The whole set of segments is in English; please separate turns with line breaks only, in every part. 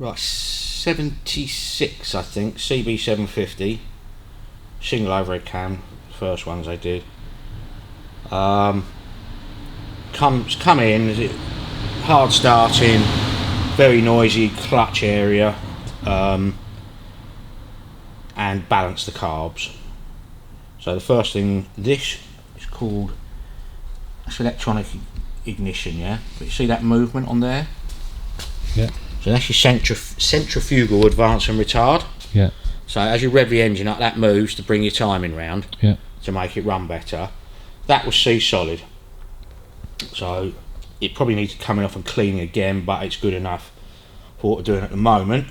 Right, 76 I think, CB750, single overhead cam, first ones I did. Come in, hard starting, very noisy clutch area, and balance the carbs. So the first thing, this is called, it's electronic ignition, yeah? But you see that movement on there?
Yeah.
So that's your centrifugal advance and retard.
Yeah.
So as you rev the engine up, that moves to bring your timing round,
yeah,
to make it run better. That was C solid. So it probably needs coming off and cleaning again, but it's good enough for what we're doing at the moment.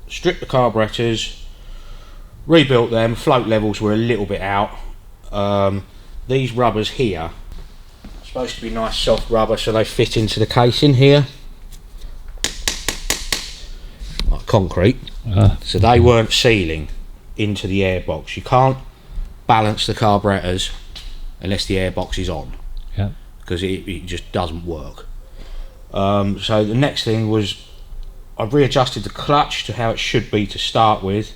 Stripped the carburettors, rebuilt them. Float levels were a little bit out. These rubbers here, supposed to be nice soft rubber, so they fit into the casing here. Like concrete. So they weren't sealing into the airbox. You can't balance the carburettors unless the airbox is on.
Yeah.
Because it just doesn't work. So the next thing was I readjusted the clutch to how it should be to start with,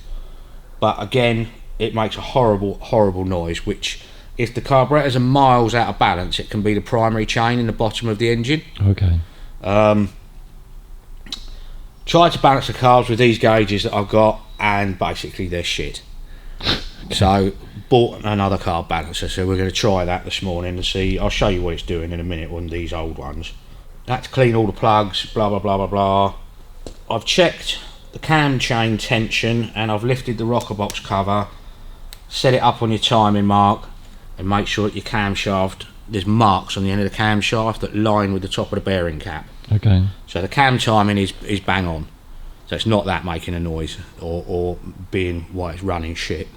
but again it makes a horrible noise, which if the carburetors are miles out of balance, it can be the primary chain in the bottom of the engine.
Okay.
Tried to balance the carbs with these gauges that I've got, and basically they're shit. So bought another carb balancer, so we're going to try that this morning and see. I'll show you what it's doing in a minute on these old ones. Had to clean all the plugs, blah blah blah blah blah. I've checked the cam chain tension and I've lifted the rocker box cover, set it up on your timing mark, and make sure that your camshaft, there's marks on the end of the camshaft that line with the top of the bearing cap.
Okay.
So the cam timing is bang on. So it's not that making a noise or being why it's running shit.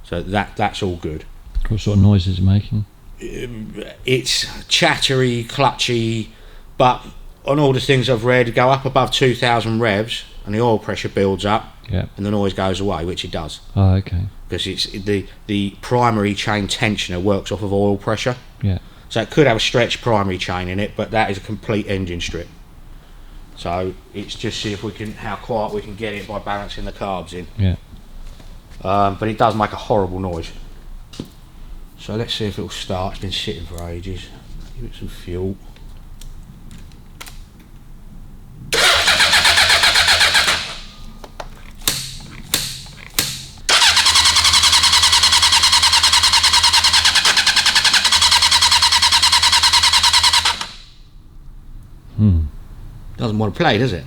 So that's all good.
What sort of noise is it making?
It's chattery, clutchy, but on all the things I've read, go up above 2,000 revs and the oil pressure builds up,
yeah,
and the noise goes away, which it does.
Oh, okay.
Because it's the primary chain tensioner works off of oil pressure.
Yeah.
So it could have a stretched primary chain in it, but that is a complete engine strip. So it's just see if we can, how quiet we can get it by balancing the carbs in.
Yeah.
But it does make a horrible noise. So let's see if it'll start. It's been sitting for ages. Give it some fuel. Doesn't want to play, does it?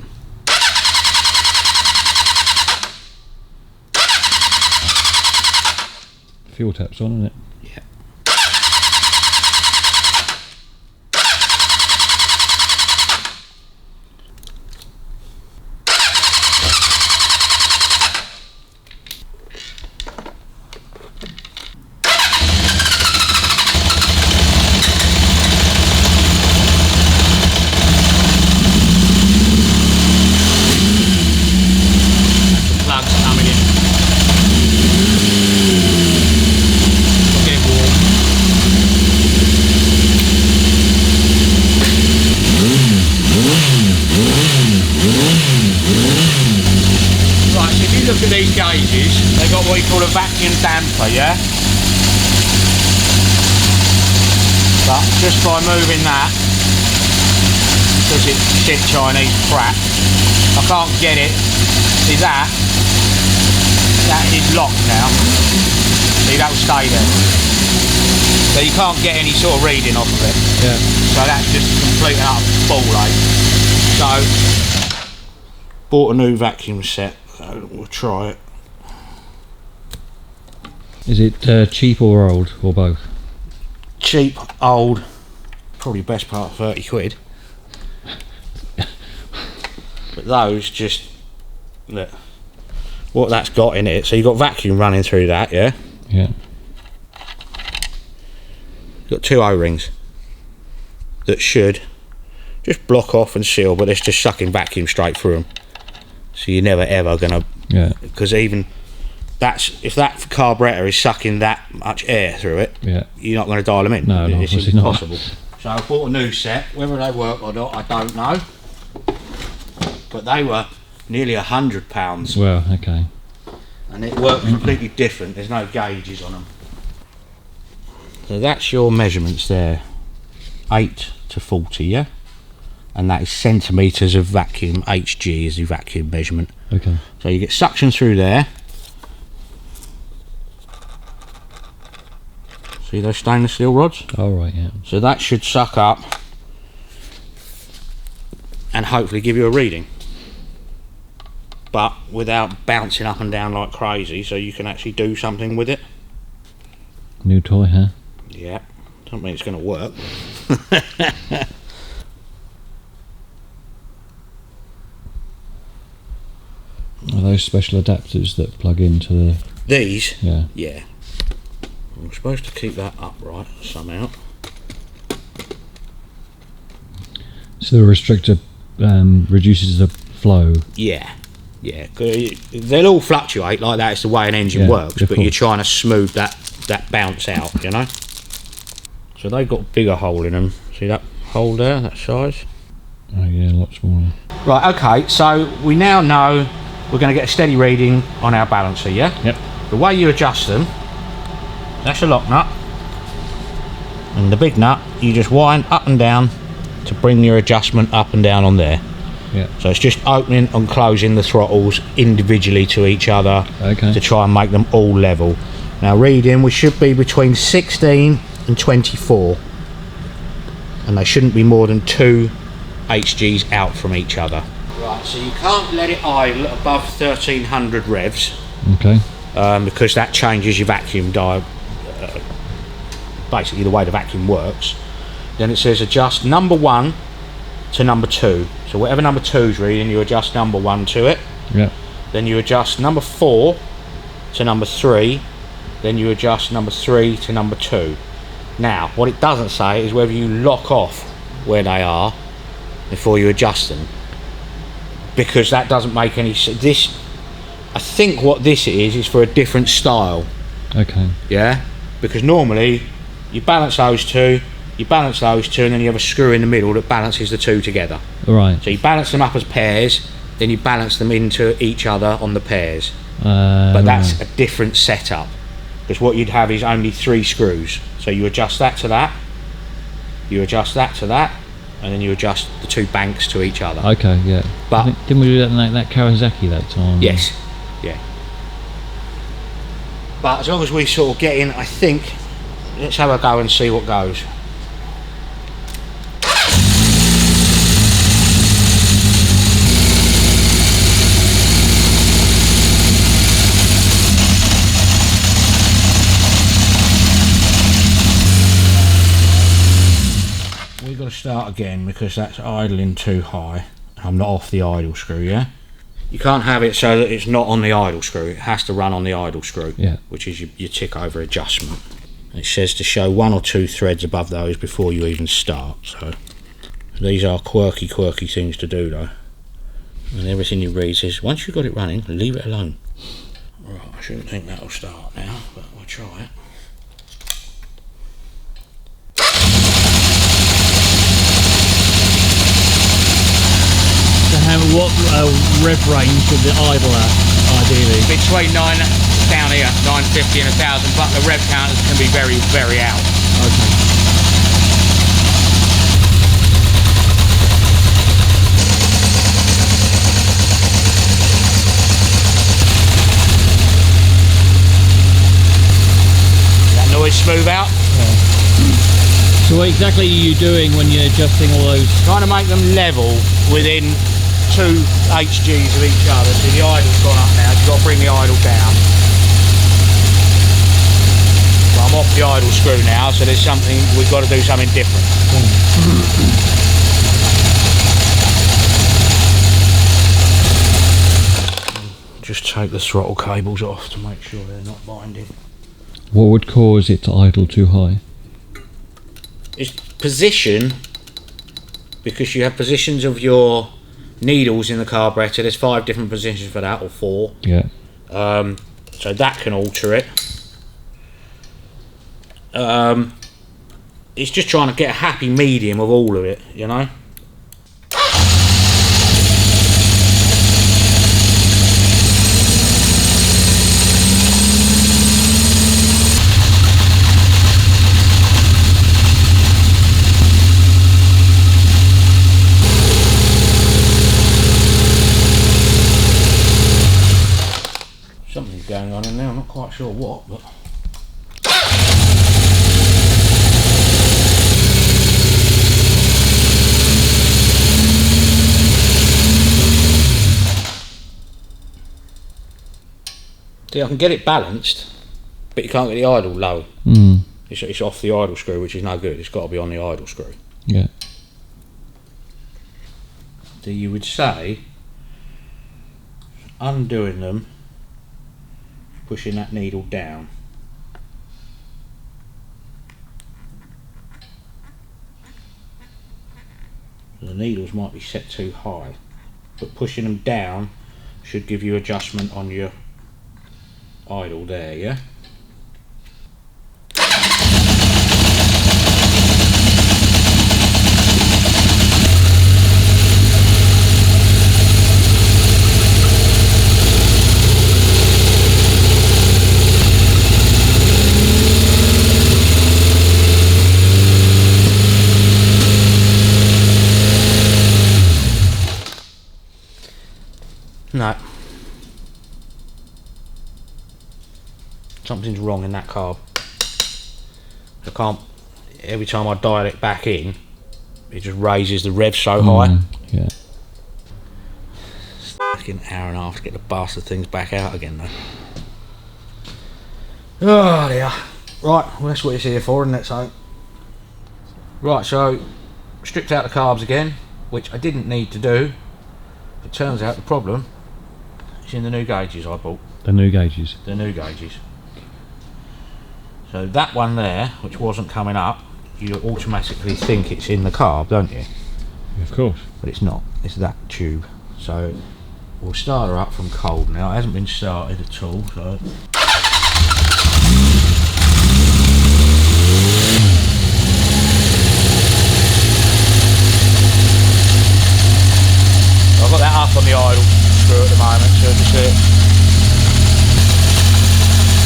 Fuel tap's on, isn't it?
Yeah. Look at these gauges, they've got what we call a vacuum damper, yeah? But just by moving that, because it's shit Chinese crap, I can't get it. See that? That is locked now. See, that will stay there. So you can't get any sort of reading off of it.
Yeah.
So that's just a complete and utter ball ache. So, bought a new vacuum set. So we'll try it.
Is it cheap or old, or both?
Cheap, old, probably best part of 30 quid. But those just, look, what that's got in it. So you've got vacuum running through that, yeah?
Yeah.
You've got two O-rings that should just block off and seal, but it's just sucking vacuum straight through them. So you're never ever gonna,
yeah,
because even that's, if that carburetor is sucking that much air through it,
yeah,
you're not going to dial them in.
No,
it's
obviously
impossible.
not.
So I bought a new set. Whether they work or not, I don't know. But they were nearly £100,
Well, okay.
and it works completely different. There's no gauges on them. So that's your measurements there, 8 to 40, yeah? And that is centimetres of vacuum. HG is the vacuum measurement.
Okay.
So you get suction through there. See those stainless steel rods?
All right, yeah.
So that should suck up and hopefully give you a reading, but without bouncing up and down like crazy, so you can actually do something with it.
New toy, huh?
Yeah, don't mean it's going to work.
Are those special adapters that plug into the...
These?
Yeah.
Yeah. I'm supposed to keep that upright somehow.
So the restrictor reduces the flow.
Yeah. Yeah. They'll all fluctuate like that. It's the way an engine works, but you're trying to smooth that bounce out, you know. So they've got a bigger hole in them. See that hole there, that size?
Oh yeah, a lot smaller.
Right, okay, so we now know we're going to get a steady reading on our balancer, yeah?
Yep.
The way you adjust them, that's a lock nut, and the big nut you just wind up and down to bring your adjustment up and down on there.
Yeah.
So it's just opening and closing the throttles individually to each other,
Okay.
to try and make them all level. Now reading, we should be between 16 and 24, and they shouldn't be more than 2 HGs out from each other. Right, so you can't let it idle above 1300 revs,
Okay.
because that changes your vacuum basically the way the vacuum works. Then it says adjust number 1 to number 2. So whatever number 2's reading, you adjust number 1 to it.
Yeah.
Then you adjust number 4 to number 3. Then you adjust number 3 to number 2. Now, what it doesn't say is whether you lock off where they are before you adjust them, because that doesn't make any sense. This, I think what this is for a different style.
Okay.
Yeah, because normally you balance those two, and then you have a screw in the middle that balances the two together.
All right.
So you balance them up as pairs, then you balance them into each other on the pairs. But that's a different setup, because what you'd have is only 3 screws. So you adjust that to that, you adjust that to that, and then you adjust the 2 banks to each other.
Okay, yeah.
But
didn't we do that in that Kawasaki that time?
yes, yeah. But as long as we sort of get in, I think, let's have a go and see what goes. We've got to start again because that's idling too high. I'm not off the idle screw, yeah? You can't have it so that it's not on the idle screw. It has to run on the idle screw,
Yeah.
which is your tick over adjustment. It says to show 1 or 2 threads above those before you even start. So these are quirky things to do though. And everything you read says, once you've got it running, leave it alone. Right, I shouldn't think that'll start now, but we'll try it.
What rev range should the idle at, ideally?
Between 9 down here, 950 and 1000, but the rev counters can be very out.
Okay.
That noise smooth out?
Yeah. So what exactly are you doing when you're adjusting all those?
Trying to make them level within 2 HGs of each other. So the idle's gone up now, you've got to bring the idle down. So I'm off the idle screw now, so there's something, we've got to do something different. Just take the throttle cables off to make sure they're not binding.
What would cause it to idle too high?
It's position, because you have positions of your needles in the carburettor. There's 5 different positions for that, or 4.
Yeah.
So that can alter it. It's just trying to get a happy medium of all of it, you know. going on in there. I'm not quite sure what, but. See, I can get it balanced, but you can't get the idle low. It's off the idle screw, which is no good. It's got to be on the idle screw.
Yeah.
So you would say, undoing them, pushing that needle down. The needles might be set too high, but pushing them down should give you adjustment on your idle there, yeah? No. Something's wrong in that carb. I can't, every time I dial it back in, it just raises the rev so high.
Yeah.
It's fucking hour and a half to get the bastard things back out again though. Oh dear. Right, well that's what it's here for, isn't it? So, right, so stripped out the carbs again, which I didn't need to do. It turns out the problem is in the new gauges I bought.
The new gauges.
The new gauges. So that one there, which wasn't coming up, you automatically think it's in the carb, don't you?
Of course.
But it's not. It's that tube. So we'll start her up from cold now. It hasn't been started at all. So I've got that up on the idle screw at the moment, so just it.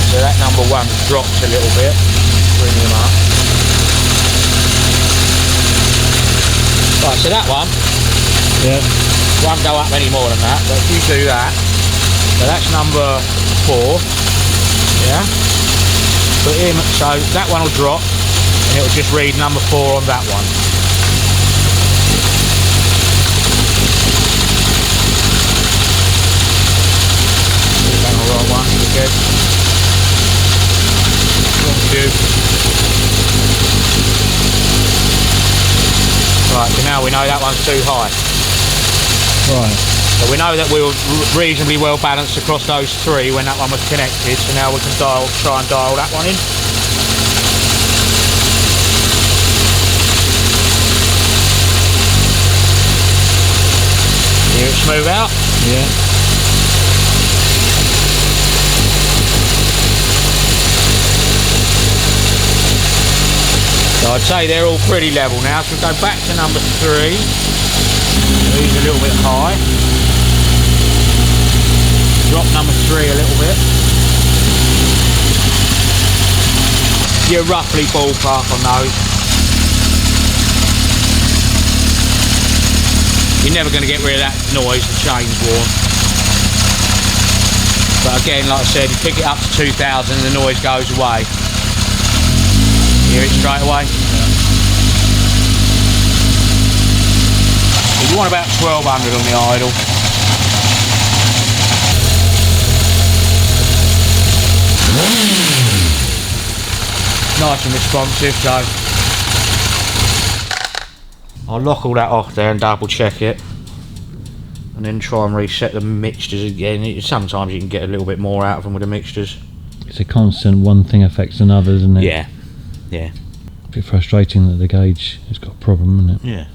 So that number one dropped a little bit, bringing them up. Right, so that one, won't go up any more than that, but if you do that, so that's number 4, yeah? Put in, so that one will drop, and it'll just read number 4 on that one. That's the right one, good. Right, so now we know that one's too high.
Right.
So we know that we were reasonably well balanced across those 3 when that one was connected, so now we can try and dial that one in. Hear it smooth out?
Yeah.
So I'd say they're all pretty level now, so we'll go back to number 3. These a little bit high. Drop number 3 a little bit. You're roughly ballpark on those. You're never going to get rid of that noise, the chain's worn. But again, like I said, you pick it up to 2000 and the noise goes away. Hear it straight away? You want about 1200 on the idle. Nice and responsive, so I'll lock all that off there and double check it, and then try and reset the mixtures again. Sometimes you can get a little bit more out of them with the mixtures.
It's a constant, one thing affects another, isn't it?
Yeah, yeah.
A bit frustrating that the gauge has got a problem, isn't it?
Yeah.